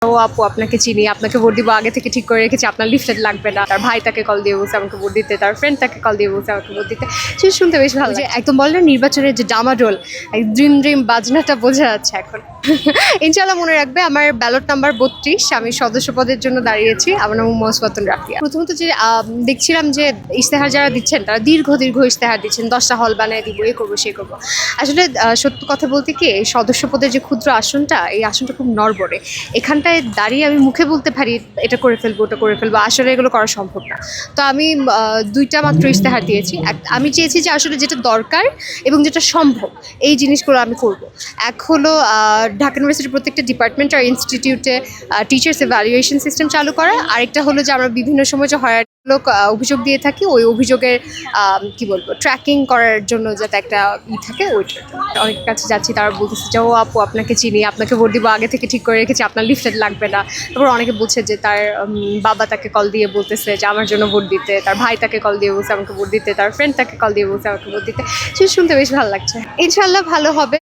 ও আপু আপনাকে চিনি, আপনাকে ভোট দিব আগে থেকে ঠিক করে রেখেছি, আপনার লিফলেট লাগবে না। তার ভাই তাকে কল দিয়ে বলছে আমাকে ভোট দিতে, তার ফ্রেন্ড তাকে কল দিয়ে বলছে আমাকে ভোট দিতে। সেটা শুনতে বেশ ভালো যে একদম বলে না নির্বাচনের যে ডামাডোল, ড্রিম ড্রিম বাজনাটা বোঝা যাচ্ছে এখন। ইনশাল্লাহ মনে রাখবে আমার ব্যালট নাম্বার 32, আমি সদস্য পদের জন্য দাঁড়িয়েছি। আমার নাম মোহাম্মদ রাফিয়া। প্রথমত যে দেখছিলাম যে ইশতেহার যারা দিচ্ছেন তারা দীর্ঘ ইশতেহার দিচ্ছেন, 10টা হল বানায় দিব, এ করবো সে করবো। আসলে সত্য কথা বলতে কি, এই সদস্য পদের যে ক্ষুদ্র আসনটা, এই আসনটা খুব নড়বড়ে। এখানটায় দাঁড়িয়ে আমি মুখে বলতে পারি এটা করে ফেলবো ওটা করে ফেলবো, আসলে এগুলো করা সম্ভব না। তো আমি 2টা মাত্র ইশতেহার দিয়েছি। আমি চেয়েছি যে আসলে যেটা দরকার এবং যেটা সম্ভব এই জিনিসগুলো আমি করব। এক হলো ঢাকা ইউনিভার্সিটির প্রত্যেকটা ডিপার্টমেন্ট আর ইনস্টিটিউটে টিচার্স এভ্যালুয়েশন সিস্টেম চালু করা। আরেকটা হলো যে আমরা বিভিন্ন সময় যে লোক অভিযোগ দিয়ে থাকি, ওই অভিযোগের কি বলবো ট্র্যাকিং করার জন্য যাতে একটা থাকে ওইটা। অনেকের কাছে যাচ্ছি, তারা বলতেছে যে ও আপু আপনাকে চিনি, আপনাকে ভোট দিব আগে থেকে ঠিক করে রেখেছি, আপনার লিফলেট লাগবে না। তারপর অনেকে বলছে যে তার বাবা তাকে কল দিয়ে বলতেছে যে আমার জন্য ভোট দিতে, তার ভাই তাকে কল দিয়ে বলছে আমাকে ভোট দিতে, তার ফ্রেন্ড তাকে কল দিয়ে বলছে আমাকে ভোট দিতে। সেটা শুনতে বেশ ভালো লাগছে। ইনশাল্লাহ ভালো হবে।